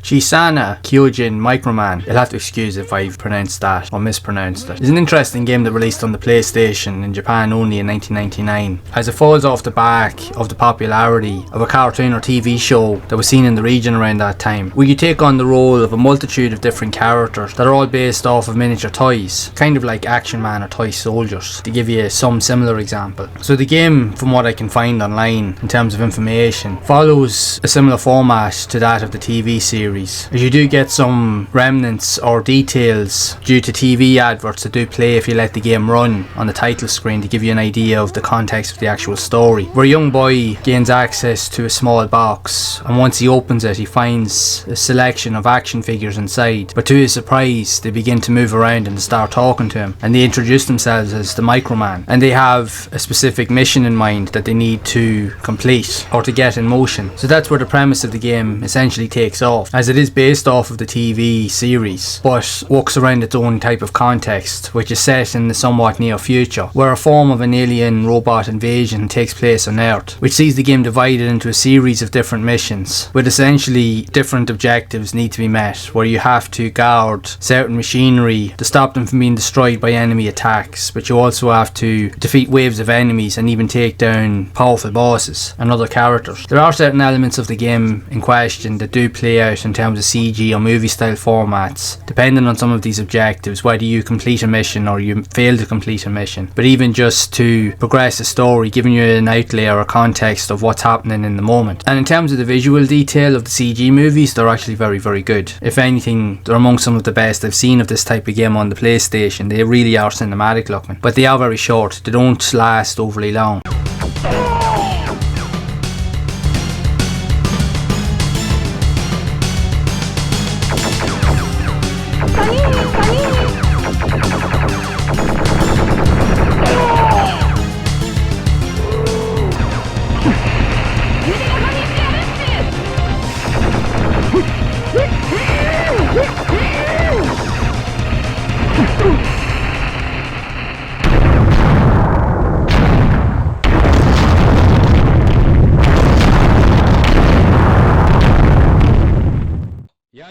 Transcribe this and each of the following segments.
Chiisana Kyojin Microman, you'll have to excuse if I've pronounced that or mispronounced it, is an interesting game that released on the PlayStation in Japan only in 1999, as it falls off the back of the popularity of a cartoon or TV show that was seen in the region around that time, where you take on the role of a multitude of different characters that are all based off of miniature toys, kind of like Action Man or Toy Soldiers, to give you some similar example. So the game, from what I can find online in terms of information, follows a similar format to that of the TV series, as you do get some remnants or details due to TV adverts that do play if you let the game run on the title screen to give you an idea of the context of the actual story, where a young boy gains access to a small box, and once he opens it he finds a selection of action figures inside, but to his surprise they begin to move around and start talking to him, and they introduce themselves as the Microman, and they have a specific mission in mind that they need to complete or to get in motion. So that's where the premise of the game essentially takes off, as it is based off of the TV series, but works around its own type of context, which is set in the somewhat near future, where a form of an alien robot invasion takes place on Earth, which sees the game divided into a series of different missions, with essentially different objectives need to be met, where you have to guard certain machinery to stop them from being destroyed by enemy attacks, but you also have to defeat waves of enemies and even take down powerful bosses and other characters. There are certain elements of the game in question that do play out in terms of CG or movie style formats, depending on some of these objectives, whether you complete a mission or you fail to complete a mission, but even just to progress the story, giving you an outlay or a context of what's happening in the moment. And in terms of the visual detail of the CG movies, they're actually very, very good. If anything, they're among some of the best I've seen of this type of game on the PlayStation. They really are cinematic looking, but they are very short. They don't last overly long.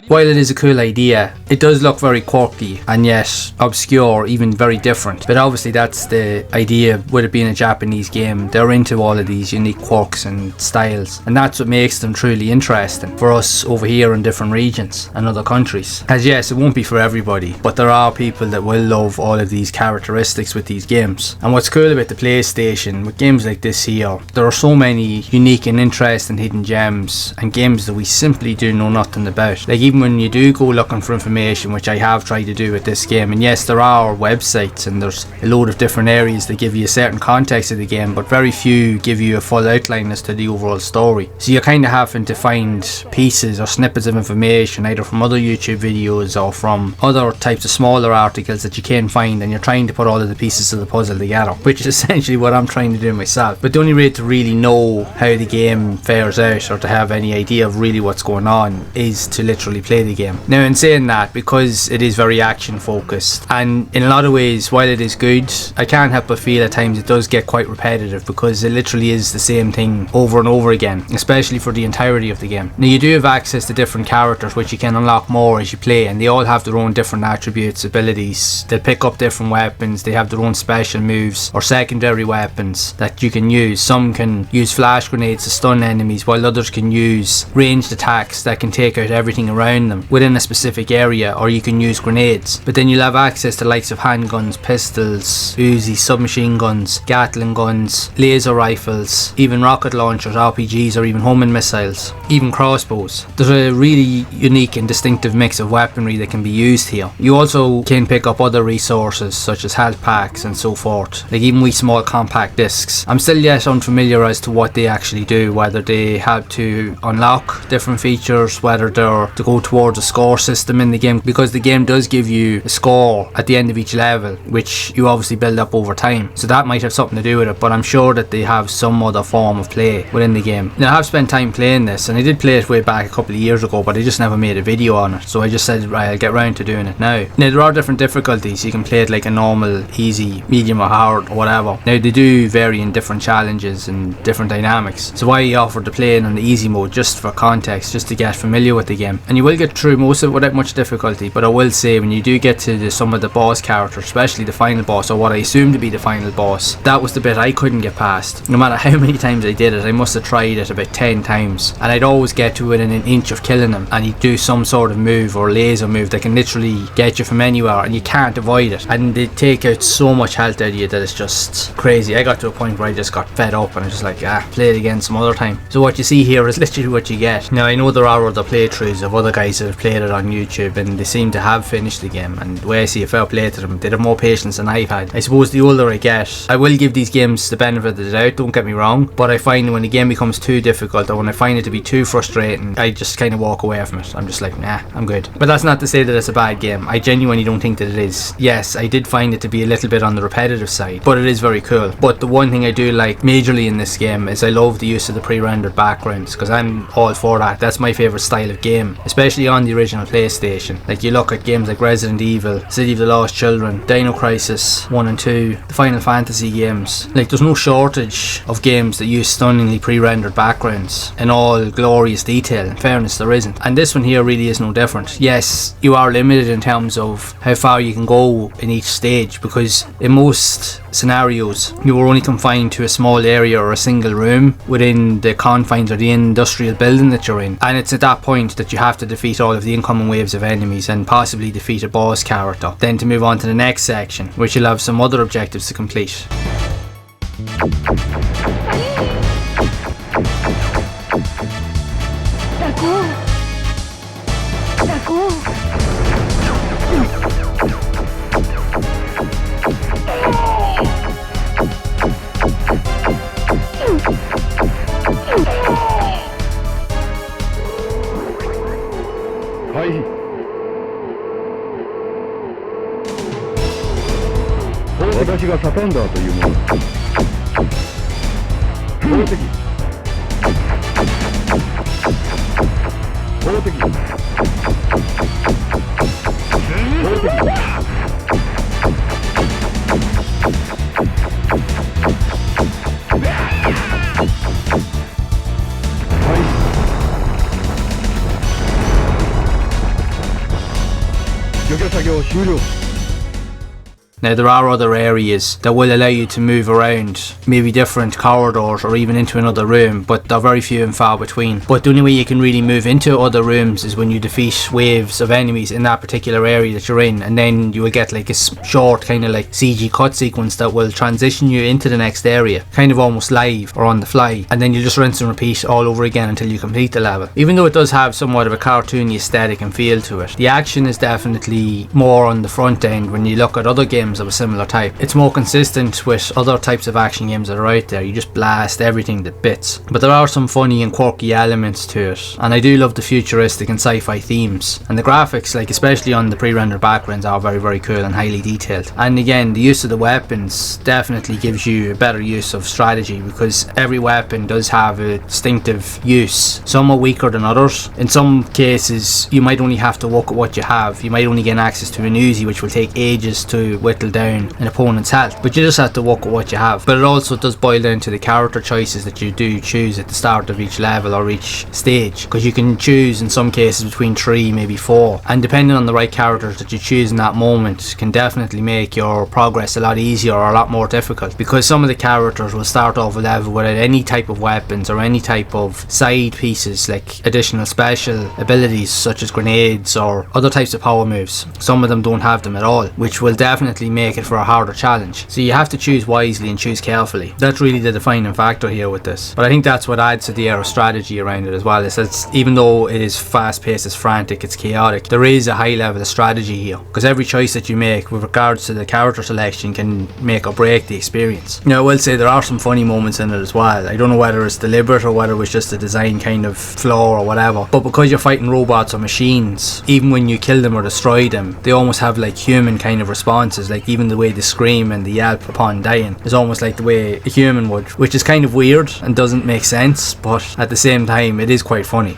While it is a cool idea, it does look very quirky and yet obscure, even very different. But obviously that's the idea with it being a Japanese game. They're into all of these unique quirks and styles, and that's what makes them truly interesting for us over here in different regions and other countries. As yes, it won't be for everybody, but there are people that will love all of these characteristics with these games. And what's cool about the PlayStation, with games like this here, there are so many unique and interesting hidden gems and games that we simply do know nothing about. Like even when you do go looking for information, which I have tried to do with this game, and yes, there are websites and there's a load of different areas that give you a certain context of the game, but very few give you a full outline as to the overall story. So you're kind of having to find pieces or snippets of information either from other YouTube videos or from other types of smaller articles that you can find, and you're trying to put all of the pieces of the puzzle together, which is essentially what I'm trying to do myself. But the only way to really know how the game fares out or to have any idea of really what's going on is to literally play the game. Now, in saying that, because it is very action focused, and in a lot of ways while it is good, I can't help but feel at times it does get quite repetitive, because it literally is the same thing over and over again, especially for the entirety of the game. Now, you do have access to different characters which you can unlock more as you play, and they all have their own different attributes, abilities. They'll pick up different weapons, they have their own special moves or secondary weapons that you can use. Some can use flash grenades to stun enemies, while others can use ranged attacks that can take out everything around them within a specific area, or you can use grenades. But then you'll have access to likes of handguns, pistols, Uzis, submachine guns, Gatling guns, laser rifles, even rocket launchers, RPGs, or even homing missiles, even crossbows. There's a really unique and distinctive mix of weaponry that can be used here. You also can pick up other resources such as health packs and so forth, like even wee small compact discs. I'm still yet unfamiliar as to what they actually do, whether they help to unlock different features, whether they're to go towards a score system in the game, because the game does give you a score at the end of each level, which you obviously build up over time, so that might have something to do with it. But I'm sure that they have some other form of play within the game. Now, I have spent time playing this, and I did play it way back a couple of years ago, but I just never made a video on it, so I just said, right, I'll get round to doing it now. Now, there are different difficulties. You can play it like a normal, easy, medium or hard or whatever. Now, they do vary in different challenges and different dynamics, so I offered to play it on the easy mode just for context, just to get familiar with the game. And you you will get through most of it without much difficulty, but I will say when you do get to some of the boss characters, especially the final boss, or what I assume to be the final boss, that was the bit I couldn't get past. No matter how many times I did it, I must have tried it about 10 times, and I'd always get to within an inch of killing him, and he'd do some sort of move or laser move that can literally get you from anywhere, and you can't avoid it, and they take out so much health out of you that it's just crazy. I got to a point where I just got fed up, and I was just like, play it again some other time. So what you see here is literally what you get. Now I know there are other playthroughs of other guys that have played it on YouTube, and they seem to have finished the game, and the way I see a fair play to them, they'd have more patience than I've had. I suppose the older I get, I will give these games the benefit of the doubt, don't get me wrong, but I find when a game becomes too difficult, or when I find it to be too frustrating, I just kind of walk away from it. I'm just like, nah, I'm good. But that's not to say that it's a bad game. I genuinely don't think that it is. Yes, I did find it to be a little bit on the repetitive side, but it is very cool. But the one thing I do like majorly in this game is I love the use of the pre-rendered backgrounds, because I'm all for that. That's my favourite style of game, especially on the original PlayStation. Like, you look at games like Resident Evil, City of the Lost Children, Dino Crisis 1 and 2, the Final Fantasy games. Like, there's no shortage of games that use stunningly pre-rendered backgrounds in all glorious detail. In fairness, there isn't. And this one here really is no different. Yes, you are limited in terms of how far you can go in each stage, because in most scenarios you are only confined to a small area or a single room within the confines of the industrial building that you're in, and it's at that point that you have to defeat all of the incoming waves of enemies and possibly defeat a boss character, then to move on to the next section, which you'll have some other objectives to complete. Now there are other areas that will allow you to move around, maybe different corridors or even into another room, but they're very few and far between. But the only way you can really move into other rooms is when you defeat waves of enemies in that particular area that you're in, and then you will get like a short kind of like CG cut sequence that will transition you into the next area, kind of almost live or on the fly, and then you just rinse and repeat all over again until you complete the level. Even though it does have somewhat of a cartoony aesthetic and feel to it, the action is definitely more on the front end when you look at other games of a similar type. It's more consistent with other types of action games that are out there. You just blast everything to bits. But there are some funny and quirky elements to it, and I do love the futuristic and sci-fi themes, and the graphics, like especially on the pre-rendered backgrounds, are very very cool and highly detailed. And again, the use of the weapons definitely gives you a better use of strategy, because every weapon does have a distinctive use. Some are weaker than others. In some cases you might only have to look at what you have. You might only gain access to an Uzi, which will take ages to whittle down an opponent's health, but you just have to work with what you have. But it also does boil down to the character choices that you do choose at the start of each level or each stage, because you can choose in some cases between 3, maybe 4, and depending on the right characters that you choose in that moment can definitely make your progress a lot easier or a lot more difficult, because some of the characters will start off a level without any type of weapons or any type of side pieces like additional special abilities such as grenades or other types of power moves. Some of them don't have them at all, which will definitely make it for a harder challenge. So you have to choose wisely and choose carefully. That's really the defining factor here with this. But I think that's what adds to the air of strategy around it as well. Is that even though it is fast paced, it's frantic, it's chaotic, there is a high level of strategy here, because every choice that you make with regards to the character selection can make or break the experience. Now I will say there are some funny moments in it as well. I don't know whether it's deliberate or whether it was just a design kind of flaw or whatever, but because you're fighting robots or machines, even when you kill them or destroy them, they almost have like human kind of responses. Like even the way they scream and the yelp upon dying is almost like the way a human would, which is kind of weird and doesn't make sense, but at the same time it is quite funny.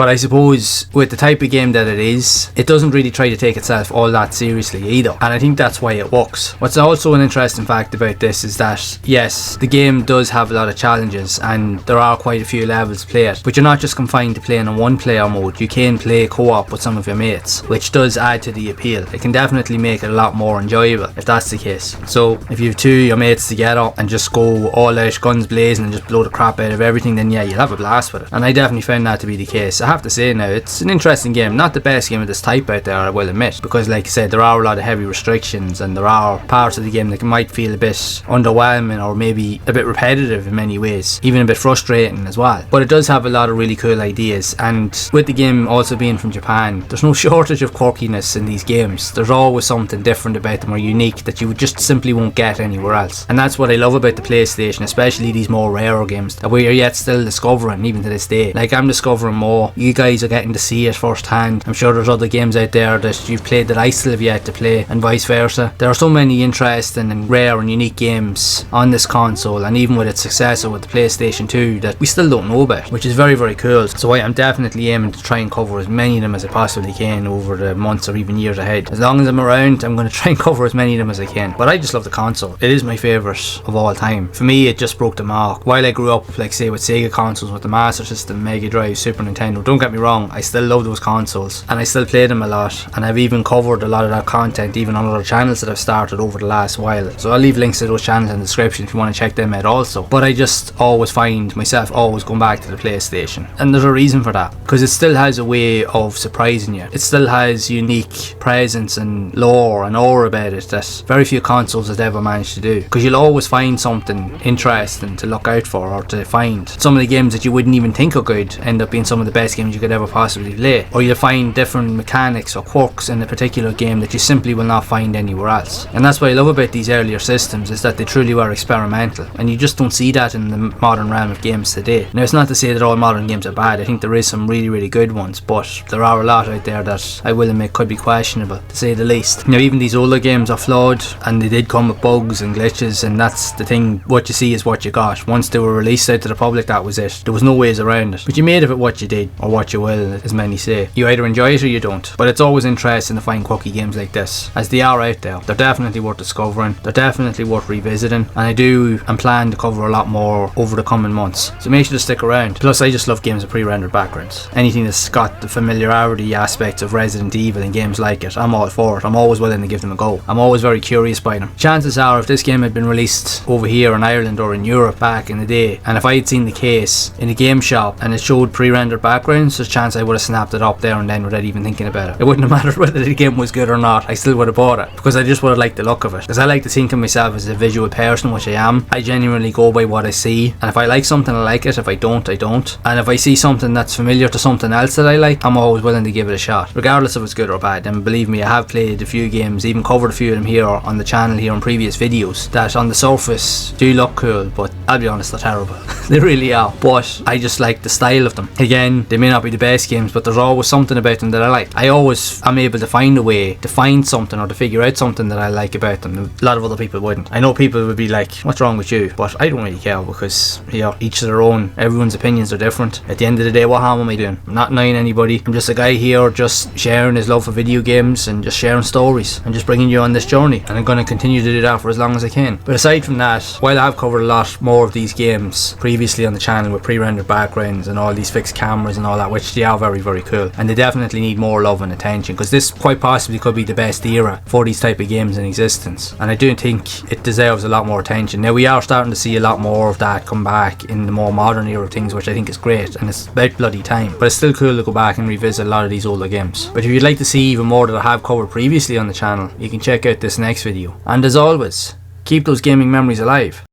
But I suppose with the type of game that it is, it doesn't really try to take itself all that seriously either, and I think that's why it works. What's also an interesting fact about this is that yes, the game does have a lot of challenges and there are quite a few levels to play it, but you're not just confined to playing in one player mode. You can play co-op with some of your mates, which does add to the appeal. It can definitely make it a lot more enjoyable if that's the case. So if you have two of your mates together and just go all out guns blazing and just blow the crap out of everything, then yeah, you'll have a blast with it, and I definitely found that to be the case. I have to say now, it's an interesting game, not the best game of this type out there, I will admit, because like I said, there are a lot of heavy restrictions and there are parts of the game that might feel a bit underwhelming or maybe a bit repetitive in many ways, even a bit frustrating as well. But it does have a lot of really cool ideas, and with the game also being from Japan, there's no shortage of quirkiness in these games. There's always something different about them or unique that you just simply won't get anywhere else, and that's what I love about the PlayStation, especially these more rarer games that we're yet still discovering even to this day. Like, I'm discovering more, you guys are getting to see it firsthand. I'm sure there's other games out there that you've played that I still have yet to play, and vice versa. There are so many interesting and rare and unique games on this console, and even with its successor with the PlayStation 2, that we still don't know about, which is very, very cool. So I am definitely aiming to try and cover as many of them as I possibly can over the months or even years ahead. As long as I'm around, I'm going to try and cover as many of them as I can. But I just love the console. It is my favourite of all time. For me, it just broke the mark. While I grew up, like say, with Sega consoles, with the Master System, Mega Drive, Super Nintendo, don't get me wrong, I still love those consoles and I still play them a lot, and I've even covered a lot of that content even on other channels that I've started over the last while. So I'll leave links to those channels in the description if you want to check them out also. But I just always find myself always going back to the PlayStation, and there's a reason for that, because it still has a way of surprising you. It still has unique presence and lore and aura about it that very few consoles have ever managed to do, because you'll always find something interesting to look out for or to find. Some of the games that you wouldn't even think are good end up being some of the best games you could ever possibly play, or you'll find different mechanics or quirks in a particular game that you simply will not find anywhere else. And that's what I love about these earlier systems, is that they truly were experimental, and you just don't see that in the modern realm of games today. Now, it's not to say that all modern games are bad. I think there is some really, really good ones, but there are a lot out there that I will admit could be questionable, to say the least. Now, even these older games are flawed, and they did come with bugs and glitches, and that's the thing, what you see is what you got. Once they were released out to the public, that was it. There was no ways around it. But you made of it what you did, or what you will, as many say. You either enjoy it or you don't. But it's always interesting to find quirky games like this, as they are out there. They're definitely worth discovering, they're definitely worth revisiting, and I do and plan to cover a lot more over the coming months, so make sure to stick around. Plus, I just love games with pre-rendered backgrounds. Anything that's got the familiarity aspects of Resident Evil and games like it, I'm all for it. I'm always willing to give them a go. I'm always very curious by them. Chances are, if this game had been released over here in Ireland or in Europe back in the day, and if I had seen the case in a game shop and it showed pre-rendered backgrounds, there's a chance I would have snapped it up there and then without even thinking about it. It wouldn't have mattered whether the game was good or not, I still would have bought it, because I just would have liked the look of it. Because I like to think of myself as a visual person, which I am. I genuinely go by what I see, and if I like something, I like it. If I don't, I don't. And if I see something that's familiar to something else that I like, I'm always willing to give it a shot, regardless if it's good or bad. And believe me, I have played a few games, even covered a few of them here on the channel here in previous videos, that on the surface do look cool, but I'll be honest, they're terrible. They really are. But I just like the style of them. Again, they may not be the best games, but there's always something about them that I like. I always am able to find a way to find something or to figure out something that I like about them. A lot of other people wouldn't. I know people would be like, what's wrong with you? But I don't really care, because, you know, each to their own. Everyone's opinions are different. At the end of the day, what harm am I doing? I'm not denying anybody. I'm just a guy here just sharing his love for video games and just sharing stories and just bringing you on this journey, and I'm going to continue to do that for as long as I can. But aside from that, while I've covered a lot more of these games previously on the channel with pre-rendered backgrounds and all these fixed cameras and all that, which they are very, very cool, and they definitely need more love and attention, because this quite possibly could be the best era for these type of games in existence, and I do think it deserves a lot more attention. Now, we are starting to see a lot more of that come back in the more modern era of things, which I think is great, and it's about bloody time. But it's still cool to go back and revisit a lot of these older games. But if you'd like to see even more that I have covered previously on the channel, you can check out this next video. And as always, keep those gaming memories alive.